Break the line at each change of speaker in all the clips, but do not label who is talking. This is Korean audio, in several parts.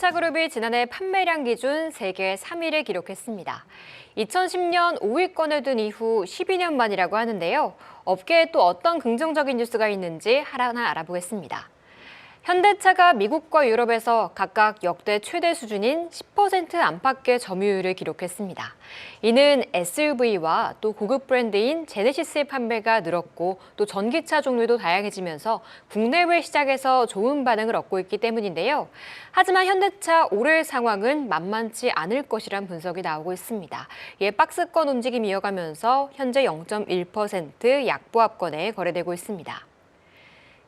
현대차그룹이 지난해 판매량 기준 세계 3위를 기록했습니다. 2010년 5위권에 든 이후 12년 만이라고 하는데요. 업계에 또 어떤 긍정적인 뉴스가 있는지 하나하나 알아보겠습니다. 현대차가 미국과 유럽에서 각각 역대 최대 수준인 10% 안팎의 점유율을 기록했습니다. 이는 SUV와 또 고급 브랜드인 제네시스의 판매가 늘었고 또 전기차 종류도 다양해지면서 국내외 시장에서 좋은 반응을 얻고 있기 때문인데요. 하지만 현대차 올해 상황은 만만치 않을 것이란 분석이 나오고 있습니다. 이에 박스권 움직임이 이어가면서 현재 0.1% 약보합권에 거래되고 있습니다.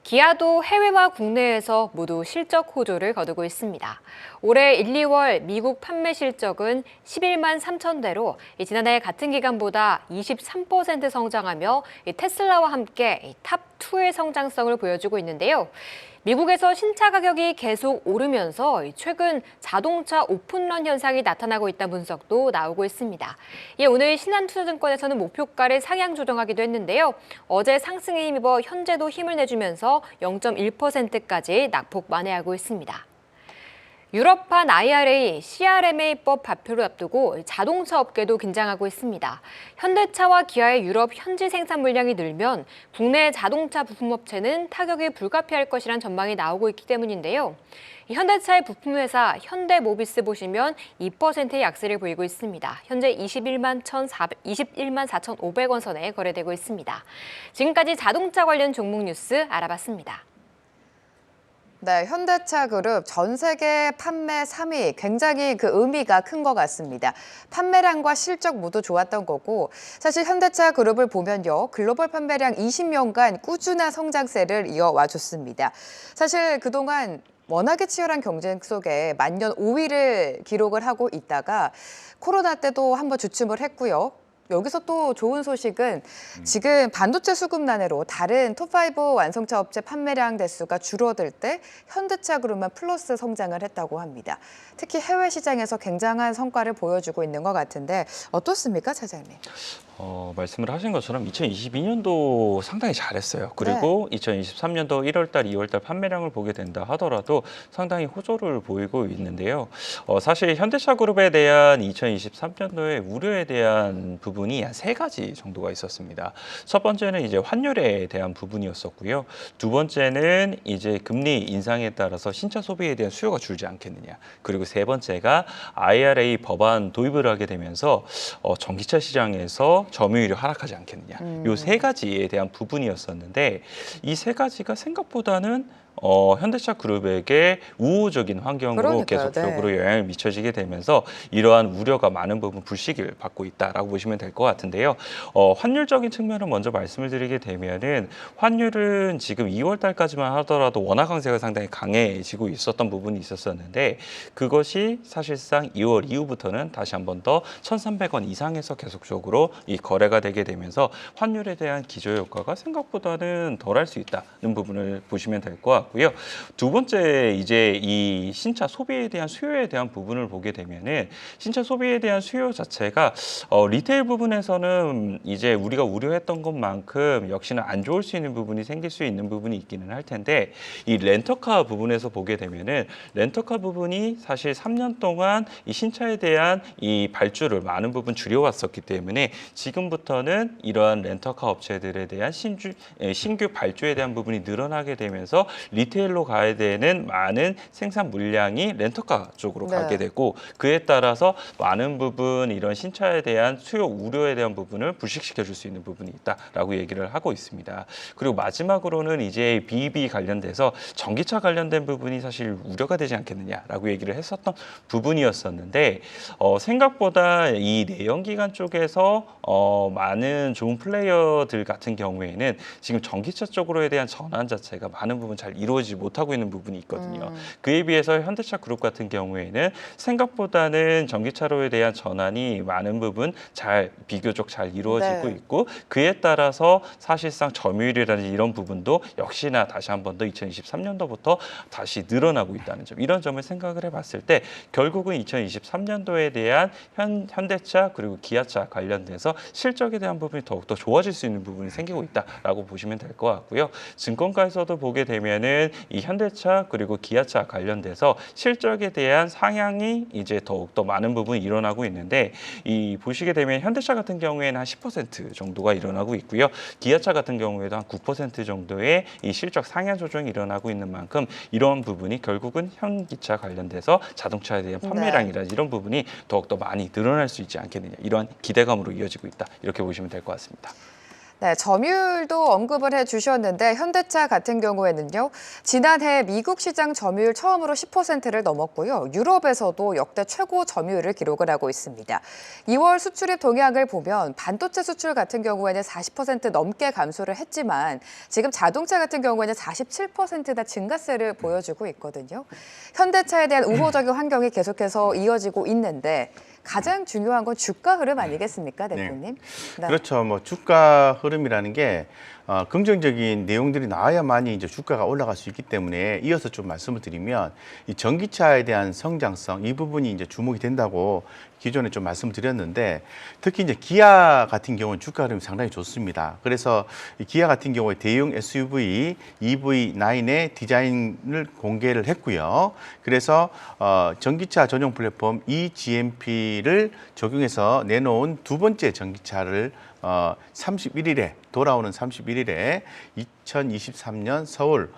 기아도 해외와 국내에서 모두 실적 호조를 거두고 있습니다. 올해 1, 2월 미국 판매 실적은 11만 3천 대로 지난해 같은 기간보다 23% 성장하며 테슬라와 함께 탑2의 성장성을 보여주고 있는데요. 미국에서 신차 가격이 계속 오르면서 최근 자동차 오픈런 현상이 나타나고 있다는 분석도 나오고 있습니다. 이에 오늘 신한투자증권에서는 목표가를 상향 조정하기도 했는데요. 어제 상승에 힘입어 현재도 힘을 내주면서 0.1%까지 낙폭 만회하고 있습니다. 유럽판 IRA, CRMA법 발표를 앞두고 자동차 업계도 긴장하고 있습니다. 현대차와 기아의 유럽 현지 생산 물량이 늘면 국내 자동차 부품업체는 타격이 불가피할 것이란 전망이 나오고 있기 때문인데요. 현대차의 부품회사 현대모비스 보시면 2%의 약세를 보이고 있습니다. 현재 21만 4,500원 선에 거래되고 있습니다. 지금까지 자동차 관련 종목 뉴스 알아봤습니다.
네, 현대차 그룹 전 세계 판매 3위 굉장히 그 의미가 큰 것 같습니다. 판매량과 실적 모두 좋았던 거고 사실 현대차 그룹을 보면요. 글로벌 판매량 20년간 꾸준한 성장세를 이어와 줬습니다. 사실 그동안 워낙에 치열한 경쟁 속에 만년 5위를 기록을 하고 있다가 코로나 때도 한번 주춤을 했고요. 여기서 또 좋은 소식은 지금 반도체 수급난으로 다른 톱5 완성차 업체 판매량 대수가 줄어들 때 현대차 그룹만 플러스 성장을 했다고 합니다. 특히 해외 시장에서 굉장한 성과를 보여주고 있는 것 같은데 어떻습니까, 차장님?
말씀을 하신 것처럼 2022년도 상당히 잘했어요. 그리고 2023년도 1월달, 2월달 판매량을 보게 된다 하더라도 상당히 호조를 보이고 있는데요. 사실 현대차 그룹에 대한 2023년도에 우려에 대한 부분이 한 3가지 정도가 있었습니다. 첫 번째는 이제 환율에 대한 부분이었었고요. 두 번째는 이제 금리 인상에 따라서 신차 소비에 대한 수요가 줄지 않겠느냐. 그리고 세 번째가 IRA 법안 도입을 하게 되면서 전기차 시장에서 점유율이 하락하지 않겠느냐. 이 3가지에 대한 부분이었었는데 이 3가지가 생각보다는 현대차 그룹에게 우호적인 환경으로
그러니까요,
계속적으로 영향을 미쳐지게 되면서 이러한 우려가 많은 부분 불씨기를 받고 있다라고 보시면 될 것 같은데요. 환율적인 측면을 먼저 말씀을 드리게 되면은 환율은 지금 2월 달까지만 하더라도 원화 강세가 상당히 강해지고 있었던 부분이 있었었는데 그것이 사실상 2월 이후부터는 다시 한 번 더 1,300원 이상에서 계속적으로 이 거래가 되게 되면서 환율에 대한 기저 효과가 생각보다는 덜할 수 있다는 부분을 보시면 될 것 같고요. 두 번째 이제 이 신차 소비에 대한 수요에 대한 부분을 보게 되면은 신차 소비에 대한 수요 자체가 리테일 부분에서는 이제 우리가 우려했던 것만큼 역시나 안 좋을 수 있는 부분이 생길 수 있는 부분이 있기는 할 텐데 이 렌터카 부분에서 보게 되면은 렌터카 부분이 사실 3년 동안 이 신차에 대한 이 발주를 많은 부분 줄여왔었기 때문에 지금부터는 이러한 렌터카 업체들에 대한 신규 발주에 대한 부분이 늘어나게 되면서 리테일로 가야 되는 많은 생산 물량이 렌터카 쪽으로 가게 되고 그에 따라서 많은 부분 이런 신차에 대한 수요 우려에 대한 부분을 불식시켜 줄 수 있는 부분이 있다라고 얘기를 하고 있습니다. 그리고 마지막으로는 이제 BEV 관련돼서 전기차 관련된 부분이 사실 우려가 되지 않겠느냐라고 얘기를 했었던 부분이었었는데 생각보다 이 내연기관 쪽에서 많은 좋은 플레이어들 같은 경우에는 지금 전기차 쪽으로에 대한 전환 자체가 많은 부분 잘 이루어지지 못하고 있는 부분이 있거든요. 그에 비해서 현대차 그룹 같은 경우에는 생각보다는 전기차로에 대한 전환이 많은 부분 비교적 잘 이루어지고 있고 그에 따라서 사실상 점유율이라든지 이런 부분도 역시나 다시 한 번 더 2023년도부터 다시 늘어나고 있다는 점. 이런 점을 생각을 해봤을 때 결국은 2023년도에 대한 현대차 그리고 기아차 관련돼서 실적에 대한 부분이 더욱더 좋아질 수 있는 부분이 생기고 있다라고 보시면 될 것 같고요. 증권가에서도 보게 되면은 되면은 이 현대차 그리고 기아차 관련돼서 실적에 대한 상향이 이제 더욱더 많은 부분이 일어나고 있는데 이 보시게 되면 현대차 같은 경우에는 한 10% 정도가 일어나고 있고요. 기아차 같은 경우에도 한 9% 정도의 이 실적 상향 조정이 일어나고 있는 만큼 이런 부분이 결국은 현기차 관련돼서 자동차에 대한 판매량이라든지 이런 부분이 더욱더 많이 늘어날 수 있지 않겠느냐 이런 기대감으로 이어지고 있다 이렇게 보시면 될 것 같습니다.
네, 점유율도 언급을 해주셨는데 현대차 같은 경우에는요. 지난해 미국 시장 점유율 처음으로 10%를 넘었고요. 유럽에서도 역대 최고 점유율을 기록을 하고 있습니다. 2월 수출입 동향을 보면 반도체 수출 같은 경우에는 40% 넘게 감소를 했지만 지금 자동차 같은 경우에는 47%나 증가세를 보여주고 있거든요. 현대차에 대한 우호적인 환경이 계속해서 이어지고 있는데 가장 중요한 건 주가 흐름 아니겠습니까, 대표님? 네.
그렇죠. 뭐 주가 흐름이라는 게 긍정적인 내용들이 나와야만이 이제 주가가 올라갈 수 있기 때문에 이어서 좀 말씀을 드리면 이 전기차에 대한 성장성 이 부분이 이제 주목이 된다고 기존에 좀 말씀을 드렸는데 특히 이제 기아 같은 경우는 주가 흐름이 상당히 좋습니다. 그래서 이 기아 같은 경우에 대형 SUV EV9의 디자인을 공개를 했고요. 그래서 전기차 전용 플랫폼 eGMP를 적용해서 내놓은 두 번째 전기차를 31일에 돌아오는 31일에 2023년 서울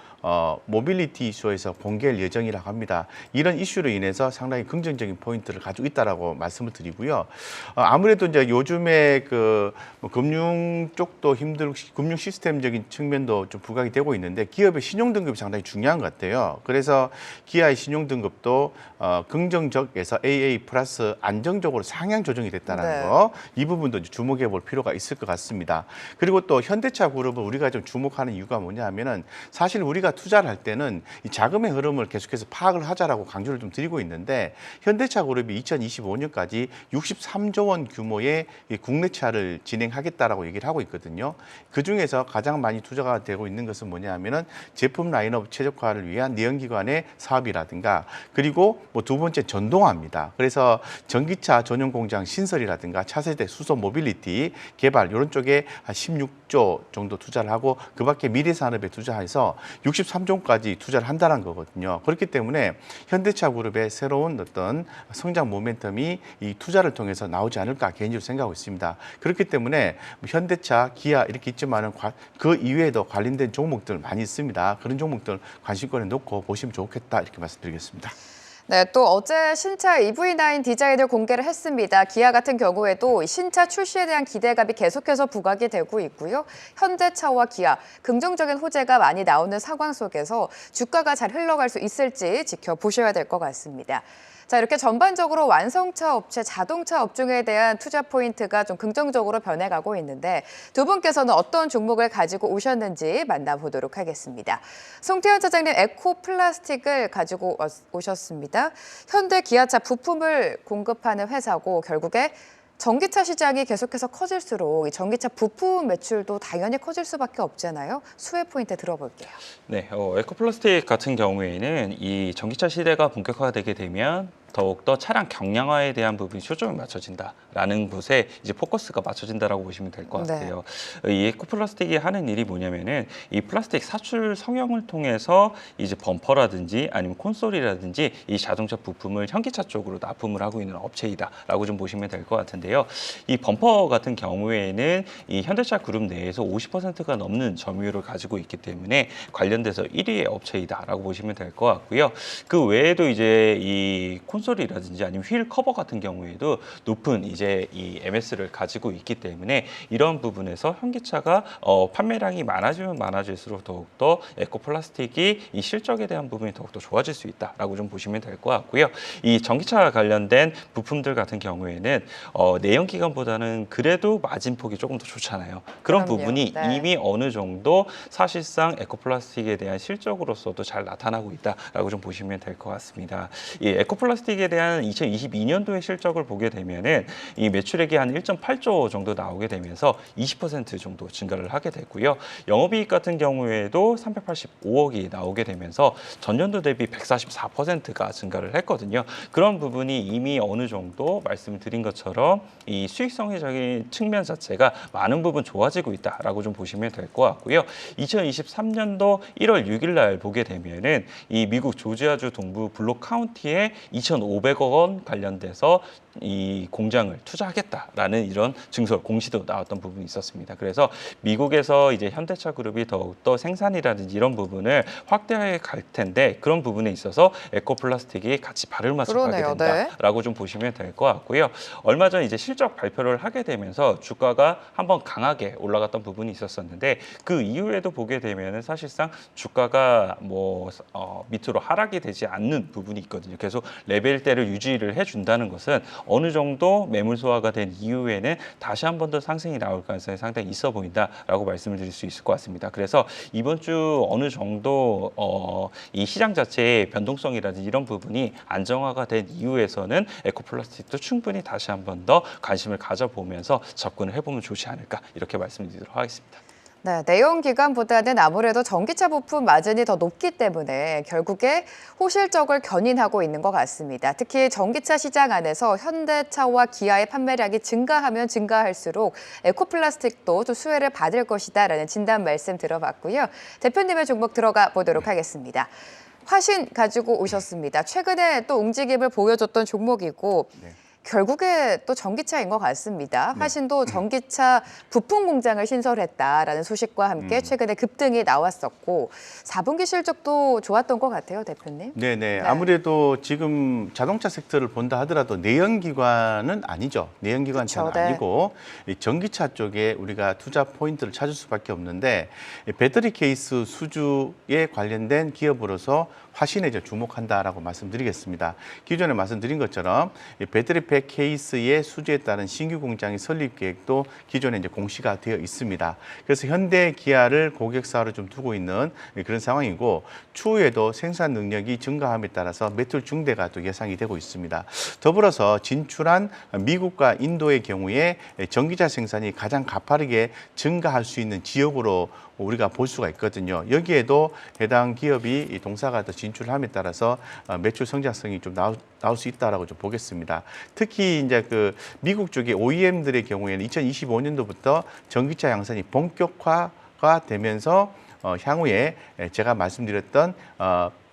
모빌리티 쇼에서 공개할 예정이라고 합니다. 이런 이슈로 인해서 상당히 긍정적인 포인트를 가지고 있다라고 말씀을 드리고요. 아무래도 이제 요즘에 뭐 금융 쪽도 힘들고 금융 시스템적인 측면도 좀 부각이 되고 있는데 기업의 신용 등급이 상당히 중요한 것 같아요. 그래서 기아의 신용 등급도 긍정적에서 AA 플러스 안정적으로 상향 조정이 됐다는 거, 이 부분도 이제 주목해 볼 필요가 있을 것 같습니다. 그리고 또 현대차 그룹을 우리가 좀 주목하는 이유가 뭐냐 하면은 사실 우리가 투자를 할 때는 이 자금의 흐름을 계속해서 파악을 하자라고 강조를 좀 드리고 있는데 현대차 그룹이 2025년까지 63조 원 규모의 이 국내차를 진행하겠다라고 얘기를 하고 있거든요. 그 중에서 가장 많이 투자가 되고 있는 것은 뭐냐 하면은 제품 라인업 최적화를 위한 내연기관의 사업이라든가 그리고 뭐 두 번째 전동화입니다. 그래서 전기차 전용 공장 신설이라든가 차세대 수소 모빌리티 개발 이런 쪽에 한 16조 정도 투자를 하고 그밖에 미래 산업에 투자해서 63조까지 투자를 한다는 거거든요. 그렇기 때문에 현대차 그룹의 새로운 어떤 성장 모멘텀이 이 투자를 통해서 나오지 않을까 개인적으로 생각하고 있습니다. 그렇기 때문에 현대차, 기아 이렇게 있지만은 그 이외에도 관련된 종목들 많이 있습니다. 그런 종목들 관심권에 놓고 보시면 좋겠다 이렇게 말씀드리겠습니다.
네, 또 어제 신차 EV9 디자인을 공개를 했습니다. 기아 같은 경우에도 신차 출시에 대한 기대감이 계속해서 부각이 되고 있고요. 현대차와 기아, 긍정적인 호재가 많이 나오는 상황 속에서 주가가 잘 흘러갈 수 있을지 지켜보셔야 될 것 같습니다. 자, 이렇게 전반적으로 완성차 업체, 자동차 업종에 대한 투자 포인트가 좀 긍정적으로 변해가고 있는데 두 분께서는 어떤 종목을 가지고 오셨는지 만나보도록 하겠습니다. 송태현 차장님, 에코플라스틱을 가지고 오셨습니다. 현대 기아차 부품을 공급하는 회사고 결국에 전기차 시장이 계속해서 커질수록 이 전기차 부품 매출도 당연히 커질 수밖에 없잖아요. 수혜 포인트 들어볼게요.
네, 에코플라스틱 같은 경우에는 이 전기차 시대가 본격화되게 되면 더욱더 차량 경량화에 대한 부분이 초점이 맞춰진다라는 곳에 이제 포커스가 맞춰진다라고 보시면 될 것 같아요. 이 에코플라스틱이 하는 일이 뭐냐면은 이 플라스틱 사출 성형을 통해서 이제 범퍼라든지 아니면 콘솔이라든지 이 자동차 부품을 현기차 쪽으로 납품을 하고 있는 업체이다라고 좀 보시면 될 것 같은데요. 이 범퍼 같은 경우에는 이 현대차 그룹 내에서 50%가 넘는 점유율을 가지고 있기 때문에 관련돼서 1위의 업체이다라고 보시면 될 것 같고요. 그 외에도 이제 이 콘솔이라든지 아니면 휠 커버 같은 경우에도 높은 이제 이 MS를 가지고 있기 때문에 이런 부분에서 현기차가 판매량이 많아지면 많아질수록 더욱더 에코플라스틱이 이 실적에 대한 부분이 더욱더 좋아질 수 있다라고 좀 보시면 될 것 같고요. 이 전기차 관련된 부품들 같은 경우에는 내연기관보다는 그래도 마진폭이 조금 더 좋잖아요. 그런
그럼요.
부분이
네.
이미 어느 정도 사실상 에코플라스틱에 대한 실적으로서도 잘 나타나고 있다라고 좀 보시면 될 것 같습니다. 이 에코플라스틱에 대한 2022년도의 실적을 보게 되면은 이 매출액이 한 1.8조 정도 나오게 되면서 20% 정도 증가를 하게 됐고요. 영업이익 같은 경우에도 385억이 나오게 되면서 전년도 대비 144%가 증가를 했거든요. 그런 부분이 이미 어느 정도 말씀을 드린 것처럼 이 수익성의적인 측면 자체가 많은 부분 좋아지고 있다라고 좀 보시면 될 것 같고요. 2023년도 1월 6일 날 보게 되면은 이 미국 조지아주 동부 블록 카운티에 2,500억 원 관련돼서 이 공장을 투자하겠다라는 이런 증설 공시도 나왔던 부분이 있었습니다. 그래서 미국에서 이제 현대차 그룹이 더욱더 생산이라든지 이런 부분을 확대해 갈 텐데 그런 부분에 있어서 에코플라스틱이 같이 발을 맞춰가게
그러네요.
된다라고 좀 보시면 될 것 같고요. 얼마 전 이제 실적 발표를 하게 되면서 주가가 한번 강하게 올라갔던 부분이 있었었는데 그 이후에도 보게 되면은 사실상 주가가 밑으로 하락이 되지 않는 부분이 있거든요. 계속 레벨대를 유지를 해준다는 것은 어느 정도 매물 소화가 된 이후에는 다시 한 번 더 상승이 나올 가능성이 상당히 있어 보인다라고 말씀을 드릴 수 있을 것 같습니다. 그래서 이번 주 어느 정도 이 시장 자체의 변동성이라든지 이런 부분이 안정화가 된 이후에서는 에코플라스틱도 충분히 다시 한 번 더 관심을 가져보면서 접근을 해보면 좋지 않을까 이렇게 말씀드리도록 하겠습니다.
네, 내연 기관보다는 아무래도 전기차 부품 마진이 더 높기 때문에 결국에 호실적을 견인하고 있는 것 같습니다. 특히 전기차 시장 안에서 현대차와 기아의 판매량이 증가하면 증가할수록 에코플라스틱도 좀 수혜를 받을 것이다라는 진단 말씀 들어봤고요. 대표님의 종목 들어가 보도록 하겠습니다. 화신 가지고 오셨습니다. 최근에 또 움직임을 보여줬던 종목이고
네.
결국에 또 전기차인 것 같습니다. 화신도 전기차 부품 공장을 신설했다라는 소식과 함께 최근에 급등이 나왔었고 4분기 실적도 좋았던 것 같아요, 대표님.
네네. 아무래도 지금 자동차 섹터를 본다 하더라도 내연기관은 아니죠. 내연기관차는
그쵸, 네.
아니고 이 전기차 쪽에 우리가 투자 포인트를 찾을 수밖에 없는데 이 배터리 케이스 수주에 관련된 기업으로서 화신에 주목한다라고 말씀드리겠습니다. 기존에 말씀드린 것처럼 이 배터리팩 케이스의 수주에 따른 신규 공장의 설립 계획도 기존에 이제 공시가 되어 있습니다. 그래서 현대 기아를 고객사로 좀 두고 있는 그런 상황이고 추후에도 생산 능력이 증가함에 따라서 매출 증대가 또 예상이 되고 있습니다. 더불어서 진출한 미국과 인도의 경우에 전기차 생산이 가장 가파르게 증가할 수 있는 지역으로 우리가 볼 수가 있거든요. 여기에도 해당 기업이 이 동사가 더 진출함에 따라서 매출 성장성이 좀 나올 수 있다라고 좀 보겠습니다. 특히 이제 그 미국 쪽의 OEM들의 경우에는 2025년도부터 전기차 양산이 본격화가 되면서 향후에 제가 말씀드렸던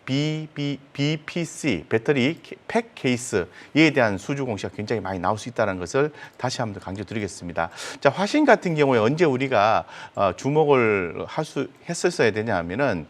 BPC 배터리 팩 케이스에 대한 수주 공시가 굉장히 많이 나올 수 있다는 것을 다시 한번 더 강조드리겠습니다. 자, 화신 같은 경우에 언제 우리가 주목을 했었어야 되냐 하면은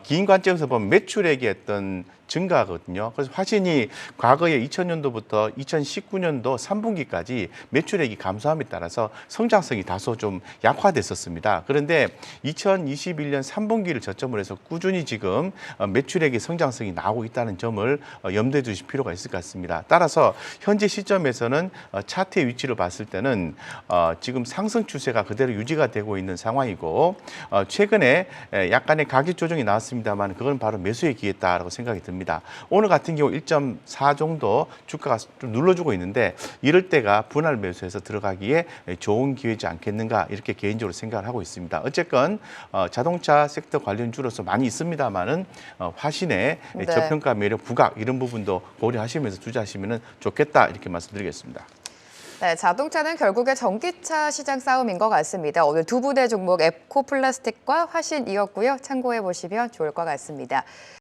긴 관점에서 보면 매출액이 어떤 증가하거든요. 그래서 화신이 과거에 2000년도부터 2019년도 3분기까지 매출액이 감소함에 따라서 성장성이 다소 좀 약화됐었습니다. 그런데 2021년 3분기를 저점으로 해서 꾸준히 지금 매출액의 성장성이 나오고 있다는 점을 염두에 두실 필요가 있을 것 같습니다. 따라서 현재 시점에서는 차트의 위치를 봤을 때는 지금 상승 추세가 그대로 유지가 되고 있는 상황이고 최근에 약간의 가격 조정이 나왔습니다만 그건 바로 매수에 기했다라고 생각이 듭니다. 오늘 같은 경우 1.4 정도 주가가 좀 눌러주고 있는데 이럴 때가 분할 매수해서 들어가기에 좋은 기회지 않겠는가 이렇게 개인적으로 생각을 하고 있습니다. 어쨌건 자동차 섹터 관련주로서 많이 있습니다만은 화신의
네.
저평가 매력 부각 이런 부분도 고려하시면서 투자하시면 좋겠다 이렇게 말씀드리겠습니다.
네, 자동차는 결국에 전기차 시장 싸움인 것 같습니다. 오늘 두 분의 종목 에코플라스틱과 화신이었고요. 참고해 보시면 좋을 것 같습니다.